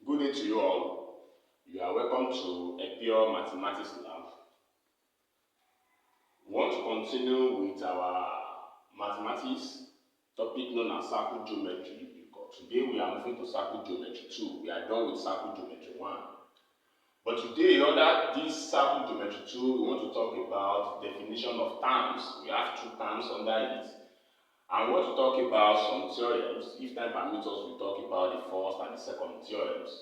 Good day to you all. You are welcome to a pure mathematics lab. We want to continue with our mathematics topic known as circle geometry, because today we are moving to circle geometry 2. We are done with circle geometry 1. But today, under this circle geometry 2, we want to talk about definition of terms. We have two terms under it. And we want to talk about some theorems. If time permits us, we'll talk about the first and the second theorems.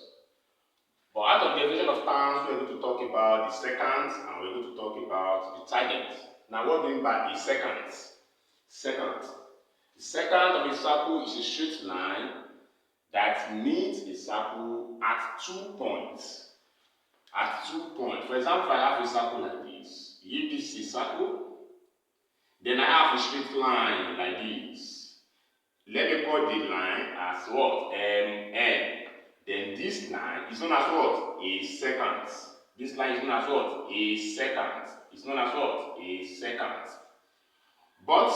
But out of the definition of terms, we're going to talk about the secant and we're going to talk about the tangent. Now, what do we mean by a secant? Secant. The secant of a circle is a straight line that meets a circle at 2 points. At 2 points. For example, if I have a circle like this, if this is a circle, then I have a straight line like this. Let me call the line as what? MN. Then this line is known as what? A secant. This line is known as what? A secant. It's known as what? A secant. But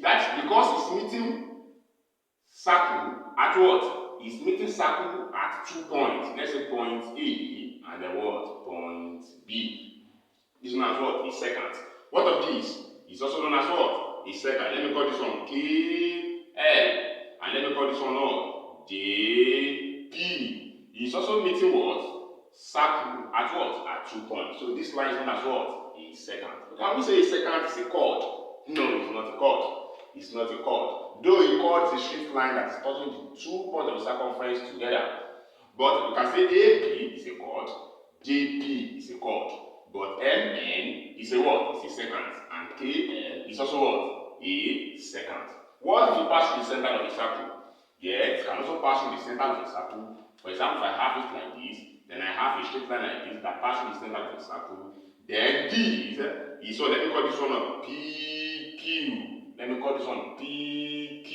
that's because it's meeting circle at what? It's meeting circle at 2 points. Let's say point A and then what? Point B. This is known as what? A secant. What of this? It's also known as what? A secant. Let me call this one KL. And let me call this one what? JP. It's also meeting what? Circle at what? At 2 points. So this line is known as what? A secant. Can we say a secant is a chord? No, it's not a chord. It's not a chord. Though a chord is a straight line that is touching the 2 points of the circumference together. But you can say AB is a chord, JP is a chord. But MN is a what? It's a secant. And KL is also what? A secant. What if you pass through the center of the circle? Yes, it can also pass through the center of the circle. For example, if I have it like this, then I have a straight line like this that passes through the center of the circle. Then this, so let me call this one PQ. Let me call this one PQ.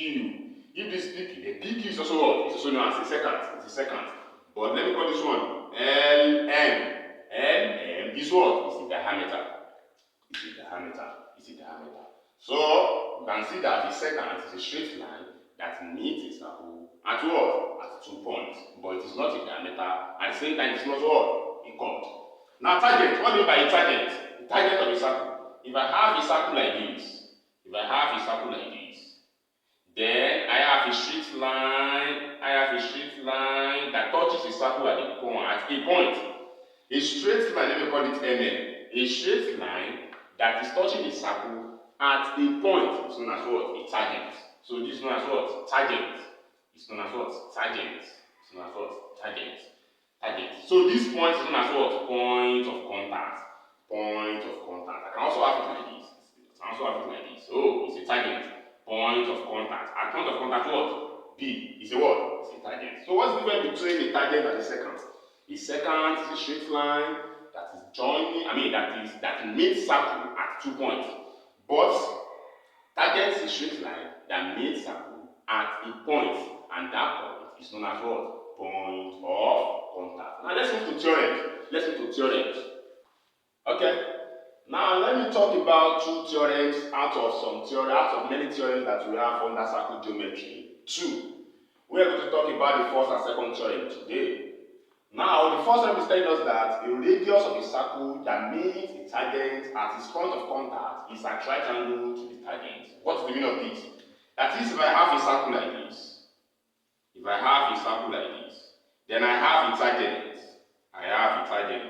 If this PQ, the PQ is also what? It's also known as a secant. It's a secant. But let me call this one LM. LM is what? It's the diameter. It's the diameter. It's the diameter. So you can see that the secant is a straight line that meets a circle at what? At 2 points. But it is not a diameter. At the same time, it's not what? A chord. Now tangent. What do you mean by a tangent? The tangent of a circle. If I have a circle like this, then I have a straight line that touches a circle at a point. A straight line, let me call it MN. A straight line that is touching a circle at a point is known as what? A tangent. So this is known as what? Tangent. It's known as what? Tangent. It's known as what? Tangent. Tangent. So this point is known as what? Point of contact. Point of contact. I can also have it like this. So it's a tangent. Point of contact. At point of contact, what? B. It's a what? It's a tangent. So what's the difference between a tangent and a secant? A secant is a straight line that is joining, that meets circle at 2 points. But tangent is a straight line that meets circle at a point, and that point is known as what? Point of contact. Now let's move to theorems. Okay. Now let me talk about 2 theorems out of many theorems that we have under circle geometry 2. We are going to talk about the first and second theorem today. Now the first theorem is telling us that a radius of a circle that meets a tangent at its point of contact is at right angle to the tangent. What is the meaning of this? That is, if I have a circle like this, then I have a tangent.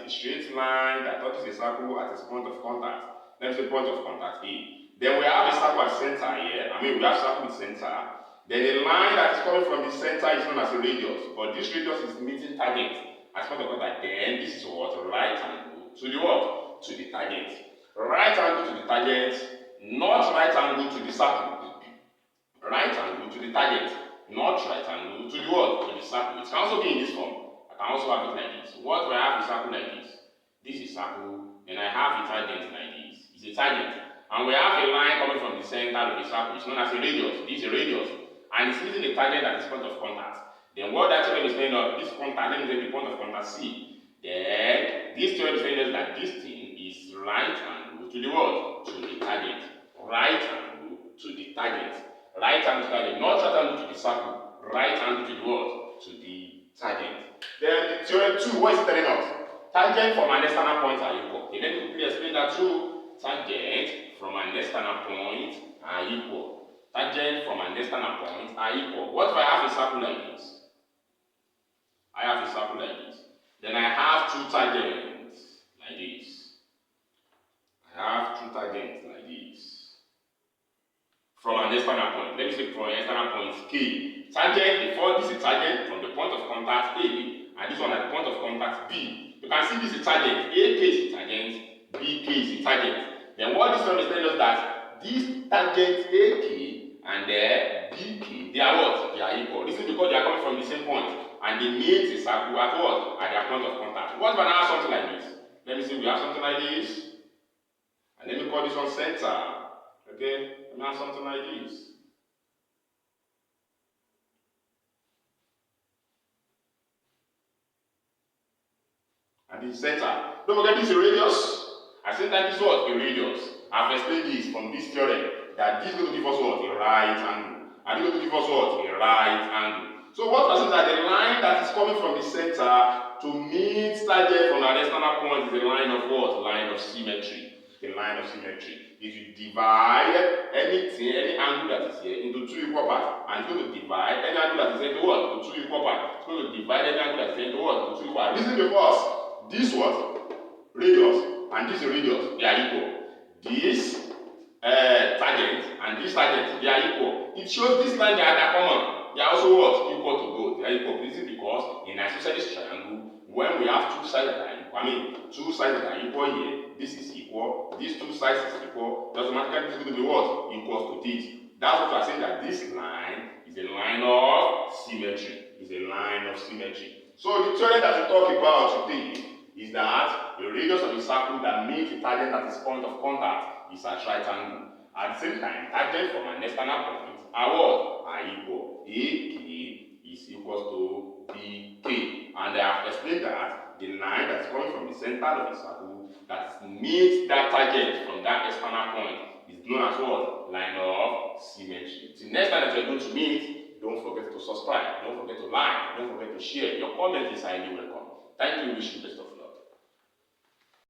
A straight line that touches a circle at its point of contact. Let's say point of contact A. Then we have a circle at center here. We have circle with center. Then the line that is coming from the center is known as a radius. But this radius is meeting tangent at point of contact. Then this is what? Right angle to the what? To the tangent. Right angle to the tangent, not right angle to the circle. Right angle to the tangent, not right angle to the what? To the circle. It can also be in this form. I can also have it like this. What do I have a circle like this? This is circle, and I have a tangent like this. It's a tangent. And we have a line coming from the center of the circle. It's known as a radius. This is a radius. And it's meeting the tangent at its point of contact. Then what that theorem is saying of this contact, let me say the point of contact C. Then this theorem is saying that this thing is right angle to the what? To the tangent. Right angle to the tangent. Right angle to the tangent. Not right angle to the circle. Right angle to the what? To the tangent. Then the theorem 2, what is it telling us? Tangent from an external point are equal. Okay, let me quickly explain that too. Tangent from an external point are equal. Tangent from an external point are equal. What if I have a circle like this? I have a circle like this. Then I have two tangents like this. I have two tangents like this. From an external point. Let me say from an external point K. Tangent, before this is tangent from the point of contact A, and this one at the point of contact B. You can see this is tangent. AK is a tangent, BK is a tangent. Then what this one is telling us that these tangents AK and BK, they are what? They are equal. This is because they are coming from the same point. And they meet a circle at what? At their point of contact. What if I have something like this? Let me see, we have something like this. And let me call this one center. Okay? Let me have something like this. And this center. Don't forget this is a radius. I said that this is what? A radius. I've explained this from this theorem that this is going to give us what? A right angle. And this is going to give us what? A right angle. So what I said that the line that is coming from the center to meet tangent from an external point is a line of what? Line of symmetry. The line of symmetry. If you divide anything, any angle that is here into two equal parts, and it's going to divide any angle that is here into what? Into two equal parts. It's going to divide any angle that is here into what? Into two equal parts. Reason because this what? Radius and this radius, they are equal. This tangent and this tangent, they are equal. It shows this line they are common. They are also what? Equal to both. They are equal. This is because in isosceles triangle, when we have two sides that are equal, two sides that are equal here, this is equal, these two sides is equal, automatically this is going to be what? Equals to this. That's what we are saying, that this line is a line of symmetry. Is a line of symmetry. So the theorem that we talk about today is that the radius of a circle that meets the tangent at its point of contact is at right angle. At the same time, tangent from an external point are what? Are equal. AK is equal to BK. And I have explained that the line that's coming from the center of the circle that meets that tangent from that external point is known as what? Line of symmetry. Till next time that you're going to meet, don't forget to subscribe, don't forget to like, don't forget to share. Your comment is highly welcome. Thank you, wish you best of luck.